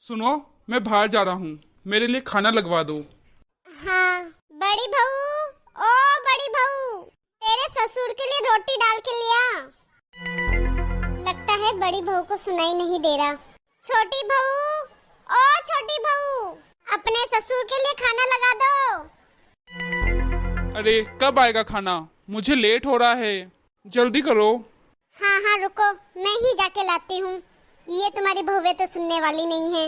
सुनो, मैं बाहर जा रहा हूँ, मेरे लिए खाना लगवा दो। हाँ, बड़ी बहू, ओ बड़ी बहू, तेरे ससुर के लिए रोटी डाल के लिया। लगता है बड़ी बहू को सुनाई नहीं दे रहा। छोटी बहू, ओ छोटी बहू, अपने ससुर के लिए खाना लगा दो। अरे कब आएगा खाना? मुझे लेट हो रहा है, जल्दी करो। हाँ हाँ रुको, मैं ही जाके लाती हूँ। ये तुम्हारी बहुएं तो सुनने वाली नहीं है।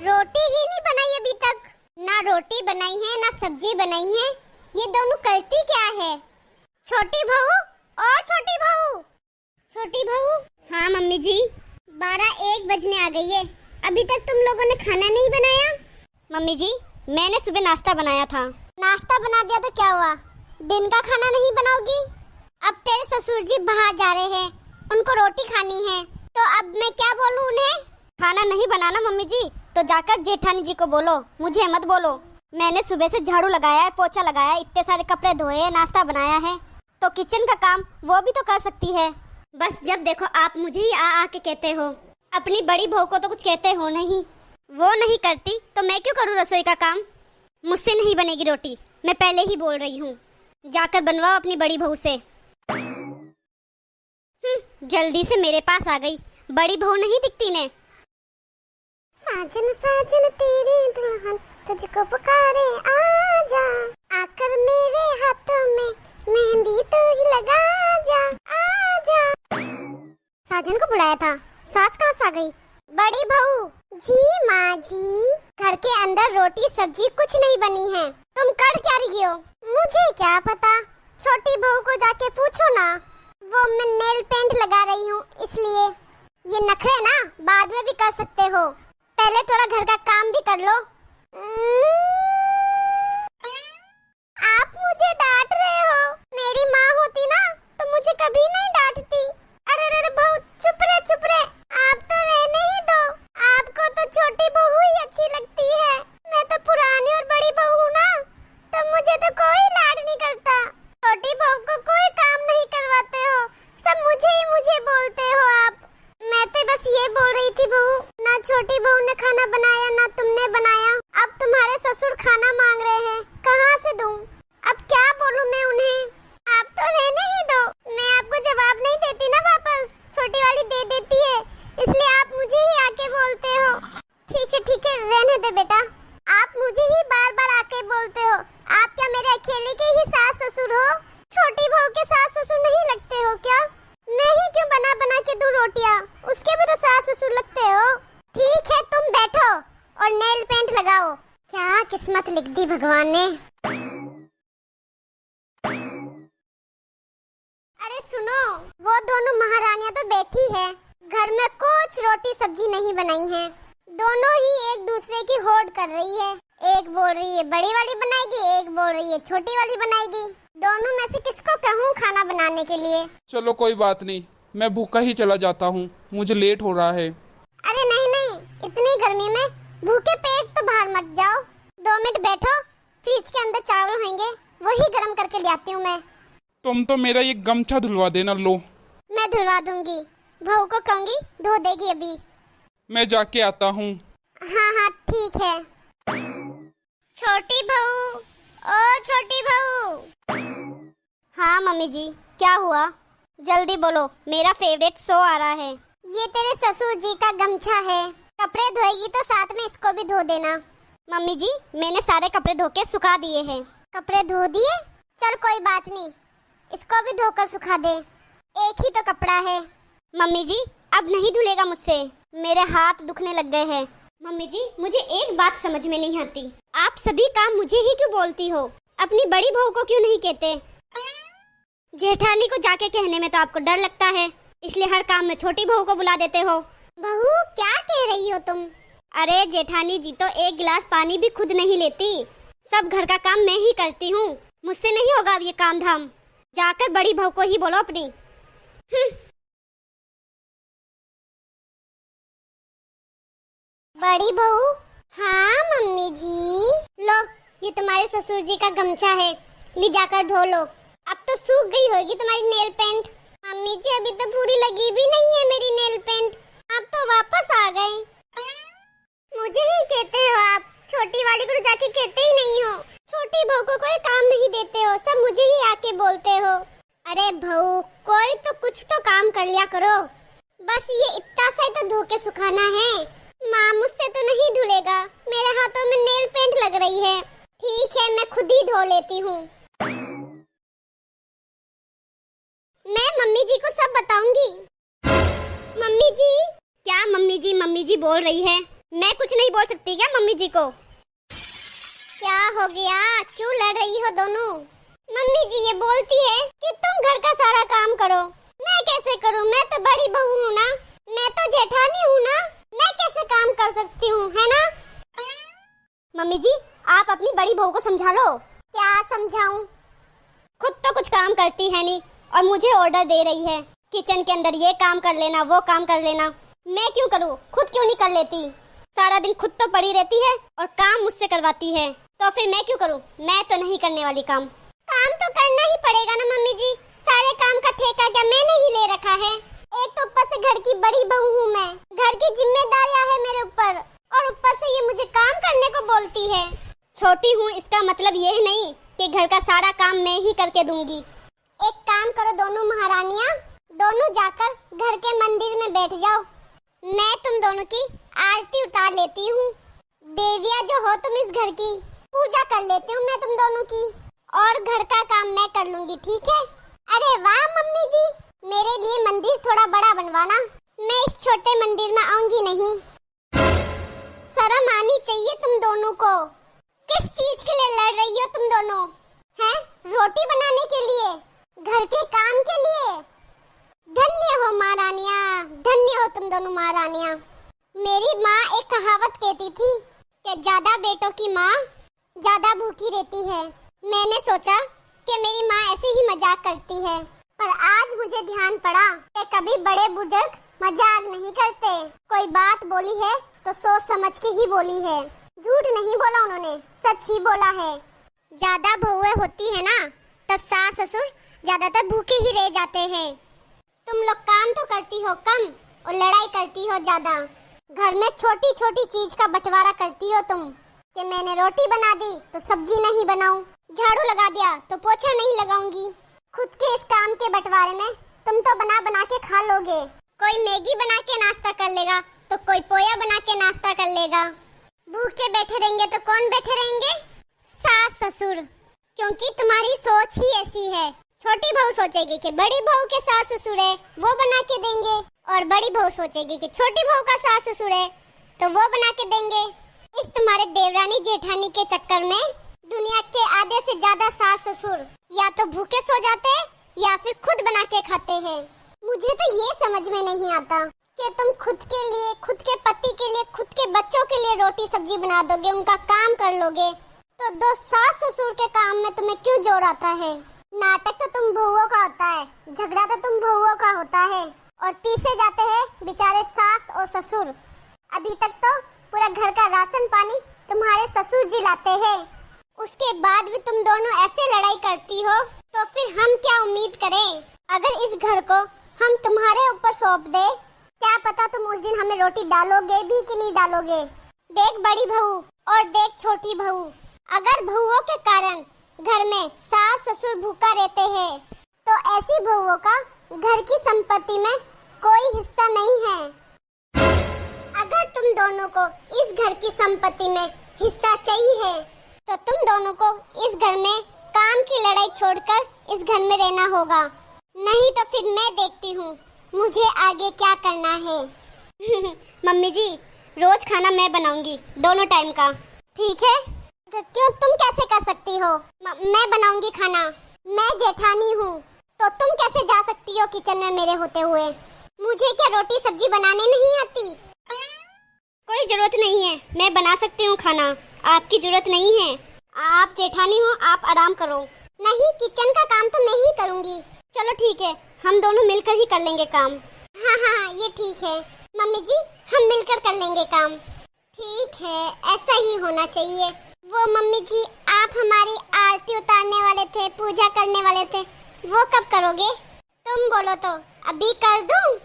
रोटी ही नहीं बनाई अभी तक। ना रोटी बनाई है ना सब्जी बनाई है। ये दोनों करती क्या है? छोटी बहू, ओ छोटी बहू, छोटी बहू। हाँ मम्मी जी। 12-1 बजने आ गई है, अभी तक तुम लोगों ने खाना नहीं बनाया? मम्मी जी, मैंने सुबह नाश्ता बनाया था। नाश्ता बना दिया तो क्या हुआ? दिन का खाना नहीं बनाओगी? अब तेरे ससुर जी बाहर जा रहे हैं, उनको रोटी खानी है, तो अब मैं क्या बोलूं उन्हें? खाना नहीं बनाना मम्मी जी, तो जाकर जेठानी जी को बोलो, मुझे मत बोलो। मैंने सुबह से झाड़ू लगाया है, पोछा लगाया है, इतने सारे कपड़े धोए हैं, नाश्ता बनाया है, तो किचन का काम वो भी तो कर सकती है। बस जब देखो आप मुझे ही आ के कहते हो। अपनी बड़ी बहू को तो कुछ कहते हो नहीं। वो नहीं करती तो मैं क्यों करूँ रसोई का काम? मुझसे नहीं बनेगी रोटी, मैं पहले ही बोल रही हूँ। जाकर बनवाओ अपनी बड़ी बहू से। जल्दी से मेरे पास आ गई, बड़ी बहू नहीं दिखती ने। साजन साजन तेरे दुल्हन तुझको पुकारे, आजा आकर मेरे हाथों में मेहंदी तो ही लगा जा, आजा। साजन को बुलाया था, सास कहाँ से आ गई? बड़ी बहू जी, माँ जी, घर के अंदर रोटी सब्जी कुछ नहीं बनी है, तुम कर क्या रही हो? मुझे क्या पता, छोटी बहू को जाके पूछो ना। वो मैं नेल पेंट लगा रही हूँ इसलिए। ये नखरे ना बाद में भी कर सकते हो, पहले थोड़ा घर का काम भी कर लो। आप मुझे डांट रहे हो? मेरी माँ होती ना तो मुझे कभी नहीं डांटती। अरे अरे बहू चुप रहे, आप तो रहने ही दो। आपको तो छोटी बहू ही अच्छी लगती है, मैं तो पुरानी और बड़ी बहू हूँ ना, तो मुझे तो कोई लाड नहीं करता। छोटी बहू को कोई काम नहीं करवाते हो, सब मुझे बोलते हो आप। मैं तो बस ये बोल रही थी बहू, ना छोटी बहू ने खाना बनाया ना तुमने बनाया, अब तुम्हारे ससुर खाना मांग रहे हैं, कहाँ से दूं? अब क्या बोलूं मैं उन्हें? आप तो रहने ही दो, मैं आपको जवाब नहीं देती ना वापस, छोटी वाली दे देती है, इसलिए आप मुझे ही आके बोलते हो। ठीक है रहने दे बेटा, आप मुझे ही बार बार आके बोलते हो। आप क्या मेरे अकेले के ही सास ससुर हो? छोटी बहू के सास ससुर नहीं लगते हो क्या? मैं ही क्यों बना बना के दूं रोटियां, उसके भी तो सास ससुर लगते हो। ठीक है तुम बैठो और नेल पेंट लगाओ। क्या किस्मत लिख दी भगवान ने। अरे सुनो, वो दोनों महारानियां तो बैठी है, घर में कुछ रोटी सब्जी नहीं बनाई है, दोनों ही एक दूसरे की होड़ कर रही है। एक बोल रही है बड़ी वाली बनाएगी, एक बोल रही है छोटी वाली बनाएगी। दोनों में से किसको कहूँ खाना बनाने के लिए? चलो कोई बात नहीं, मैं भूखा ही चला जाता हूँ, मुझे लेट हो रहा है। अरे नहीं, इतनी गर्मी में भूखे पेट तो बाहर मत जाओ। 2 मिनट बैठो, फ्रिज के अंदर चावल होंगे, वही गर्म करके ले आती हूँ मैं। तुम तो मेरा ये गमछा धुलवा देना। लो, मैं धुलवा दूंगी, बहू को कहूंगी धो देगी अभी। मैं जाके आता हूँ। हाँ ठीक है। छोटी बहू, ओ छोटी बहू। हाँ मम्मी जी, क्या हुआ? जल्दी बोलो, मेरा फेवरेट शो आ रहा है। ये तेरे ससुर जी का गमछा है, कपड़े धोएगी तो साथ में इसको भी धो देना। मम्मी जी, मैंने सारे कपड़े धो के सुखा दिए हैं। कपड़े धो दिए? चल कोई बात नहीं, इसको भी धोकर सुखा दे, एक ही तो कपड़ा है। मम्मी जी, अब नहीं धुलेगा मुझसे, मेरे हाथ दुखने लग गए हैं। मम्मी जी, मुझे एक बात समझ में नहीं आती, आप सभी काम मुझे ही क्यों बोलती हो? अपनी बड़ी बहू को क्यों नहीं कहते? जेठानी को जाके कहने में तो आपको डर लगता है, इसलिए हर काम में छोटी बहू को बुला देते हो। बहू क्या कह रही हो तुम? अरे जेठानी जी तो एक गिलास पानी भी खुद नहीं लेती, सब घर का काम मैं ही करती हूँ, मुझसे नहीं होगा अब ये काम धाम। जाकर बड़ी बहू को ही बोलो अपनी। बड़ी बहू? हाँ मम्मी जी। लो, ये तुम्हारे ससुर जी का गमछा है, ले जाकर धो लो। अब तो सूख गई होगी तुम्हारी नेल पेंट। मम्मी जी अभी तो अरे बहू, कोई तो कुछ तो काम कर लिया करो। बस ये इतना सा ही तो धो के सुखाना है। माँ मुझसे तो नहीं धुलेगा, मेरे हाथों में नेल पेंट लग रही है। ठीक है, मैं खुद ही धो लेती हूँ। मैं मम्मी जी को सब बताऊंगी। मम्मी जी। क्या मम्मी जी बोल रही है? मैं कुछ नहीं बोल सकती क्या मम्मी जी को? क्या हो गया, क्यों लड़ रही हो दोनों? मम्मी जी ये बोलती है कि तुम घर का सारा काम करो। मैं कैसे करूं? मैं तो बड़ी बहू हूँ ना, मैं तो जेठानी हूँ ना, मैं कैसे काम कर सकती हूँ, है ना? मम्मी जी, आप अपनी बड़ी बहू को समझा लो। क्या समझाऊं? खुद तो कुछ काम करती है नहीं और मुझे ऑर्डर दे रही है किचन के अंदर ये काम कर लेना, वो काम कर लेना। मैं क्यों करूँ? खुद क्यों नहीं कर लेती? सारा दिन खुद तो पड़ी रहती है और काम मुझसे करवाती है, तो फिर मैं क्यों करूँ? मैं तो नहीं करने वाली काम। काम तो करना ही पड़ेगा ना मम्मी जी, सारे काम का ठेका क्या मैंने ही ले रखा है? एक तो ऊपर से घर की बड़ी बहू हूँ मैं, घर की जिम्मेदारियां है मेरे ऊपर, और ऊपर से ये मुझे काम करने को बोलती है। छोटी हूँ इसका मतलब ये नहीं कि घर का सारा काम मैं ही करके दूंगी। एक काम करो दोनों महारानियां, दोनों जाकर घर के मंदिर में बैठ जाओ। मैं तुम दोनों की आरती उतार लेती हूँ। देविया जो हो तुम इस घर की, पूजा कर लेती हूँ मैं तुम दोनों की, और घर का काम मैं कर लूंगी, ठीक है? अरे वाह मम्मी जी, मेरे लिए मंदिर थोड़ा बड़ा बनवाना, मैं इस छोटे मंदिर में आऊंगी नहीं। शर्म आनी चाहिए तुम दोनों को। किस चीज के लिए लड़ रही हो तुम दोनों? हैं? रोटी बनाने के लिए, घर के काम के लिए? धन्य हो महारानियां, धन्य हो तुम दोनों महारानियां। मेरी माँ एक कहावत कहती थी कि ज्यादा बेटों की माँ ज्यादा भूखी रहती है। मैंने सोचा कि मेरी माँ ऐसे ही मजाक करती है, पर आज मुझे ध्यान पड़ा कि कभी बड़े बुजुर्ग मजाक नहीं करते। कोई बात बोली है तो सोच समझ के ही बोली है, झूठ नहीं बोला उन्होंने, सच ही बोला है। ज्यादा बहुएं होती है ना, तब सास ससुर ज्यादातर भूखे ही रह जाते हैं। तुम लोग काम तो करती हो कम और लड़ाई करती हो ज्यादा। घर में छोटी छोटी चीज का बंटवारा करती हो तुम, कि मैंने रोटी बना दी तो सब्जी नहीं बनाऊं, झाड़ू लगा दिया तो पोछा नहीं लगाऊंगी। खुद के इस काम के बंटवारे में तुम तो बना बना के खा लोगे। कोई मैगी बना के नाश्ता कर लेगा तो कोई पोया बना के नाश्ता कर लेगा। भूखे बैठे रहेंगे तो कौन बैठे रहेंगे? सास ससुर, क्योंकि तुम्हारी सोच ही ऐसी है। छोटी बहू सोचेगी कि बड़ी बहू के सास ससुर है वो बना के देंगे, और बड़ी बहू सोचेगी कि छोटी बहू का सास ससुर है तो वो बना के देंगे। इस तुम्हारे देवरानी जेठानी के चक्कर में दुनिया के आधे से ज्यादा सास ससुर या तो भूखे सो जाते हैं या फिर खुद बना के खाते हैं। मुझे तो ये समझ में नहीं आता कि तुम खुद के लिए, खुद के पति के लिए, खुद के बच्चों के लिए रोटी सब्जी बना दोगे, उनका काम कर लोगे, तो दो सास ससुर के काम में तुम्हें क्यों जोर आता है? नाटक तो तुम बहुओं का होता है, झगड़ा तो तुम बहुओं का होता है, और पीछे जाते हैं बेचारे सास और ससुर। अभी तक तो पूरा घर का राशन पानी तुम्हारे ससुर जी लाते हैं, उसके बाद भी तुम दोनों ऐसे लड़ाई करती हो, तो फिर हम क्या उम्मीद करें? अगर इस घर को हम तुम्हारे ऊपर सौंप दे, क्या पता तुम उस दिन हमें रोटी डालोगे भी कि नहीं डालोगे। देख बड़ी बहू और देख छोटी बहू, अगर बहुओं के कारण घर में सास ससुर भूखा रहते हैं, तो ऐसी बहुओं का घर की संपत्ति में कोई हिस्सा नहीं है। अगर तुम दोनों को इस घर की संपत्ति में हिस्सा चाहिए, तो तुम दोनों को इस घर में काम की लड़ाई छोड़कर इस घर में रहना होगा, नहीं तो फिर मैं देखती हूँ मुझे आगे क्या करना है। मम्मी जी, रोज खाना मैं बनाऊंगी, दोनों टाइम का, ठीक है? तो क्यों, तुम कैसे कर सकती हो? मैं बनाऊंगी खाना, मैं जेठानी हूँ, तो तुम कैसे जा सकती हो किचन में मेरे होते हुए? मुझे क्या रोटी सब्जी बनाने नहीं आती? कोई जरूरत नहीं है, मैं बना सकती हूँ खाना, आपकी जरूरत नहीं है। आप जेठानी हो, आप आराम करो। नहीं, किचन का काम तो मैं ही करूँगी। चलो ठीक है, हम दोनों मिलकर ही कर लेंगे काम। हाँ हाँ हाँ, ये ठीक है मम्मी जी, हम मिलकर कर लेंगे काम। ठीक है, ऐसा ही होना चाहिए। वो मम्मी जी, आप हमारी आरती उतारने वाले थे, पूजा करने वाले थे, वो कब करोगे? तुम बोलो तो अभी कर दूं?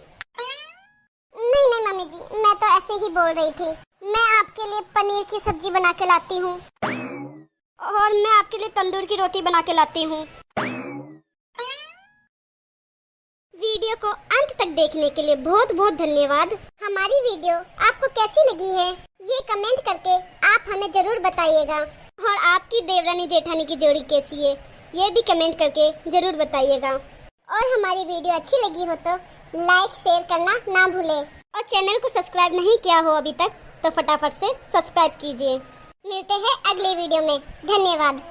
नहीं नहीं मम्मी जी, मैं तो ऐसे ही बोल रही थी। मैं आपके लिए पनीर की सब्जी बना के लाती हूँ, और मैं आपके लिए तंदूर की रोटी बना के लाती हूँ। तक देखने के लिए बहुत बहुत धन्यवाद। हमारी वीडियो आपको कैसी लगी है ये कमेंट करके आप हमें जरूर बताइएगा। और आपकी देवरानी जेठानी की जोड़ी कैसी है ये भी कमेंट करके जरूर बताइएगा। और हमारी वीडियो अच्छी लगी हो तो लाइक शेयर करना ना भूलें। और चैनल को सब्सक्राइब नहीं किया हो अभी तक तो फटाफट से सब्सक्राइब कीजिए। मिलते हैं अगले वीडियो में। धन्यवाद।